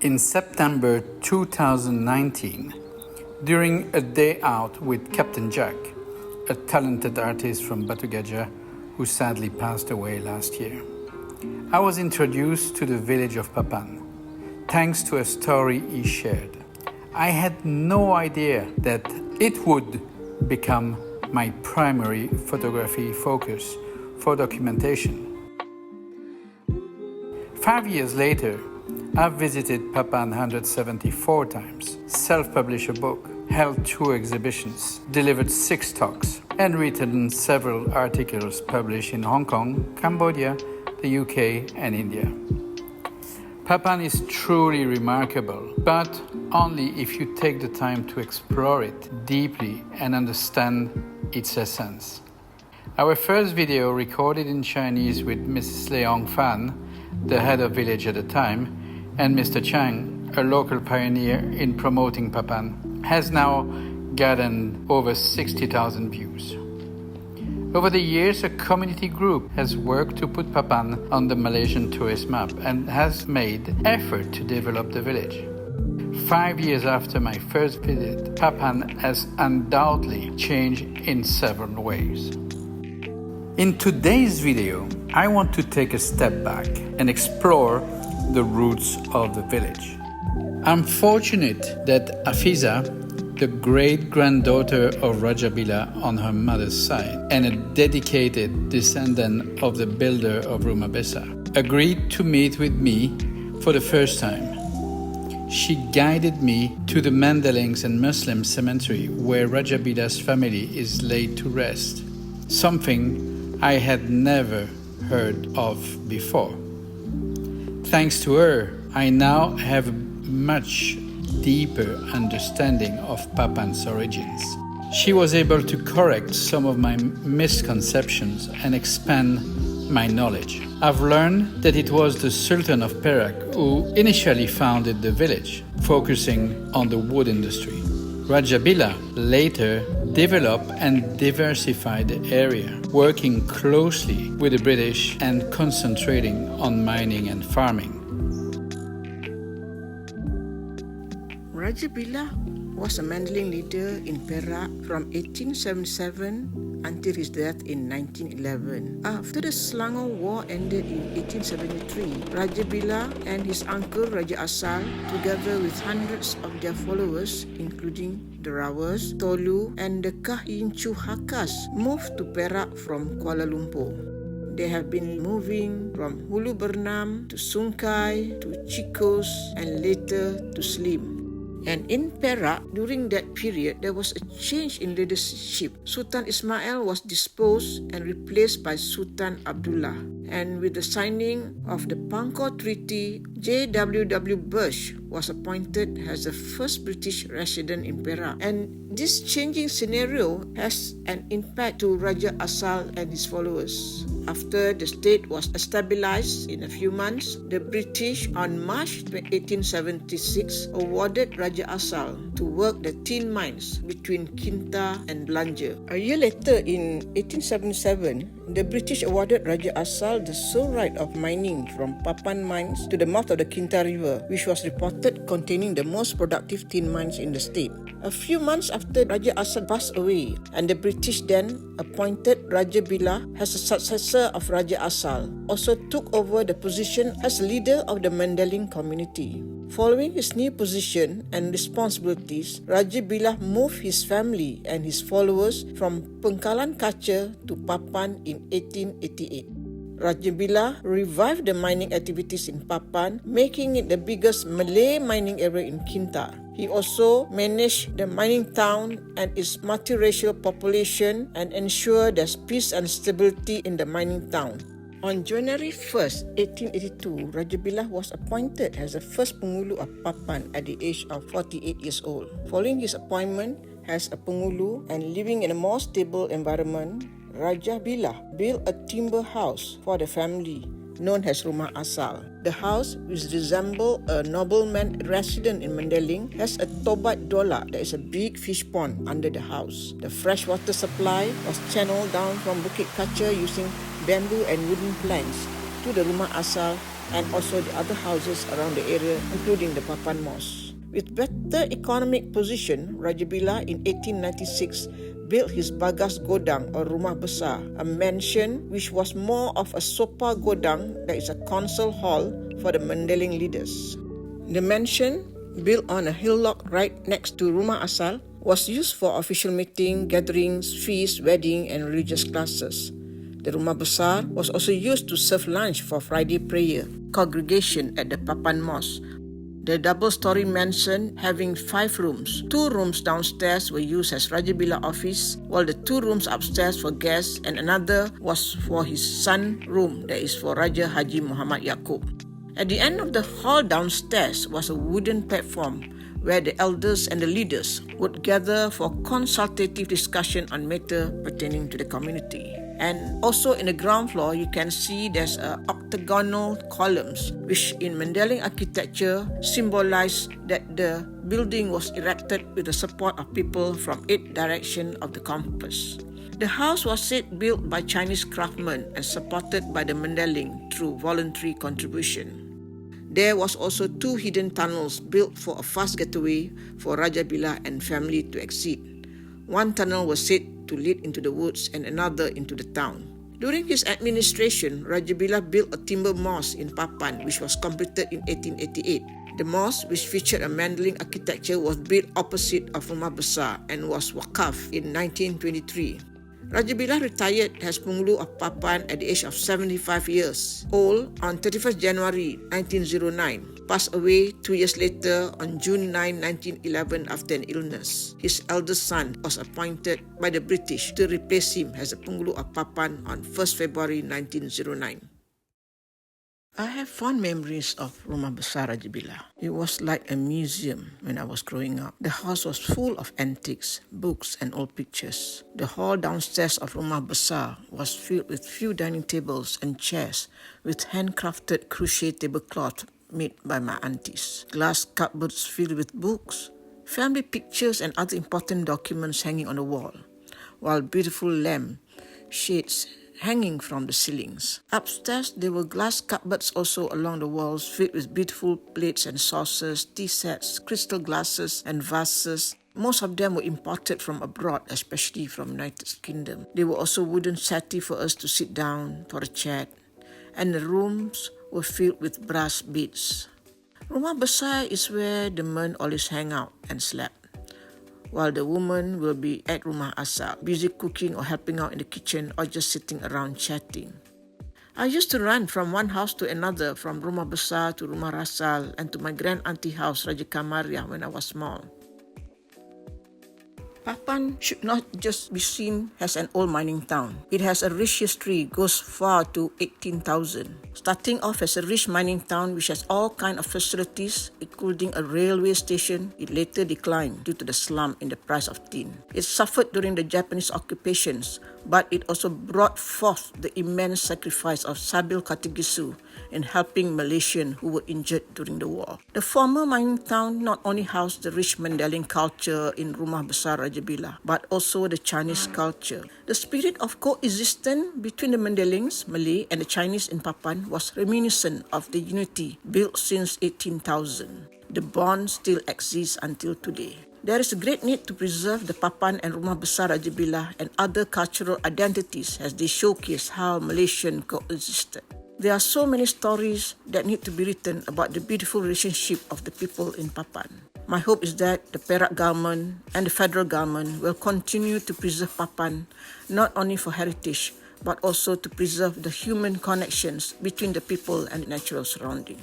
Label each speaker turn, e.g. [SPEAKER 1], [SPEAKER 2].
[SPEAKER 1] In September 2019, during a day out with Captain Jack, a talented artist from Batu Gajah who sadly passed away last year, I was introduced to the village of Papan, thanks to a story he shared. I had no idea that it would become my primary photography focus for documentation. 5 years later, I've visited Papan 174 times, self-published a book, held 2 exhibitions, delivered 6 talks, and written several articles published in Hong Kong, Cambodia, the UK, and India. Papan is truly remarkable, but only if you take the time to explore it deeply and understand its essence. Our first video, recorded in Chinese with Mrs. Leong Fan, the head of village at the time, and Mr. Chang, a local pioneer in promoting Papan, has now gathered over 60,000 views. Over the years, a community group has worked to put Papan on the Malaysian tourist map and has made effort to develop the village. 5 years after my first visit, Papan has undoubtedly changed in several ways. In today's video, I want to take a step back and explore the roots of the village. I'm fortunate that Hafizah, the great-granddaughter of Raja Bilah on her mother's side, and a dedicated descendant of the builder of Rumah Besar, agreed to meet with me for the first time. She guided me to the Mandalings and Muslim cemetery where Raja Bilah's family is laid to rest, something I had never heard of before. Thanks to her, I now have a much deeper understanding of Papan's origins. She was able to correct some of my misconceptions and expand my knowledge. I've learned that it was the Sultan of Perak who initially founded the village, focusing on the wood industry. Raja Bilah later developed and diversified the area, working closely with the British and concentrating on mining and farming.
[SPEAKER 2] Raja Bilah was a Mandalay leader in Perak from 1877 until his death in 1911. After the Selangor War ended in 1873, Raja Bilah and his uncle Raja Asal, together with hundreds of their followers, including the Rawas, Tolu, and the Kah Yin Chu Hakas, moved to Perak from Kuala Lumpur. They have been moving from Hulu Bernam to Sungkai to Chicos and later to Slim. And in Perak, during that period, there was a change in leadership. Sultan Ismail was disposed and replaced by Sultan Abdullah. And with the signing of the Pangkor Treaty, J.W.W. Bush was appointed as the first British resident in Perak. And this changing scenario has an impact to Raja Asal and his followers. After the state was stabilized in a few months, the British on March 1876 awarded Raja Asal to work the tin mines between Kinta and Belanja. A year later, in 1877, the British awarded Raja Asal the sole right of mining from Papan mines to the mouth of the Kinta River, which was reported containing the most productive tin mines in the state. A few months after Raja Asal passed away, and the British then appointed Raja Bilah as a successor of Raja Asal, also took over the position as leader of the Mandaling community. Following his new position and responsibilities, Raja Bilah moved his family and his followers from Pengkalan Kaca to Papan in 1888. Raja Bilah revived the mining activities in Papan, making it the biggest Malay mining area in Kinta. He also managed the mining town and its multiracial population and ensured there's peace and stability in the mining town. On January 1st, 1882, Raja Bilah was appointed as the first Pengulu of Papan at the age of 48 years old. Following his appointment as a Pengulu and living in a more stable environment, Raja Bilah built a timber house for the family known as Rumah Asal. The house, which resembles a nobleman resident in Mandaling, has a tobat dolak, that is a big fish pond, under the house. The freshwater supply was channeled down from Bukit Kaca using bamboo and wooden planks to the Rumah Asal and also the other houses around the area, including the Papan Mosque. With better economic position, Raja Bilah in 1896 built his Bagas Godang or Rumah Besar, a mansion which was more of a sopa godang, that is a council hall for the Mandailing leaders. The mansion, built on a hillock right next to Rumah Asal, was used for official meeting, gatherings, feasts, wedding and religious classes. The Rumah Besar was also used to serve lunch for Friday prayer, congregation at the Papan Mosque. The double-story mansion having 5 rooms. 2 rooms downstairs were used as Raja Bilah office, while the 2 rooms upstairs for guests and another was for his son room, that is for Raja Haji Muhammad Yaakob. At the end of the hall downstairs was a wooden platform where the elders and the leaders would gather for consultative discussion on matters pertaining to the community. And also in the ground floor, you can see there's octagonal columns, which in Mandailing architecture symbolize that the building was erected with the support of people from 8 directions of the compass. The house was said built by Chinese craftsmen and supported by the Mandailing through voluntary contribution. There was also 2 hidden tunnels built for a fast getaway for Raja Bilah and family to exit. One tunnel was said to lead into the woods and another into the town. During his administration, Raja Bilah built a timber mosque in Papan, which was completed in 1888. The mosque, which featured a Mandailing architecture, was built opposite of Rumah Besar and was wakaf in 1923. Raja Bilah retired as Penghulu of Papan at the age of 75 years old on 31st January 1909, passed away 2 years later on June 9, 1911 after an illness. His eldest son was appointed by the British to replace him as the Penghulu of Papan on 1st February 1909. I have fond memories of Rumah Besar Raja Bilah. It was like a museum when I was growing up. The house was full of antiques, books and old pictures. The hall downstairs of Rumah Besar was filled with few dining tables and chairs with handcrafted crochet tablecloth made by my aunties. Glass cupboards filled with books, family pictures and other important documents hanging on the wall, while beautiful lamp shades hanging from the ceilings. Upstairs, there were glass cupboards also along the walls filled with beautiful plates and saucers, tea sets, crystal glasses and vases. Most of them were imported from abroad, especially from United Kingdom. There were also wooden settee for us to sit down for a chat, and the rooms were filled with brass beads. Rumah Besar is where the men always hang out and slept, while the woman will be at Rumah Asal, busy cooking or helping out in the kitchen or just sitting around chatting. I used to run from one house to another, from Rumah Besar to Rumah Rasal and to my grand-auntie house, Raja Kamaruddin, when I was small. Papan should not just be seen as an old mining town. It has a rich history, goes far to 18,000. Starting off as a rich mining town which has all kinds of facilities, including a railway station, it later declined due to the slump in the price of tin. It suffered during the Japanese occupations, but it also brought forth the immense sacrifice of Sabil Katigisu in helping Malaysians who were injured during the war. The former mining town not only housed the rich Mandailing culture in Rumah Besar Raja Bilah, but also the Chinese culture. The spirit of coexistence between the Mandailings, Malay, and the Chinese in Papan was reminiscent of the unity built since 18,000. The bond still exists until today. There is a great need to preserve the Papan and Rumah Besar Raja Bilah and other cultural identities as they showcase how Malaysians coexisted. There are so many stories that need to be written about the beautiful relationship of the people in Papan. My hope is that the Perak government and the federal government will continue to preserve Papan, not only for heritage, but also to preserve the human connections between the people and the natural surrounding.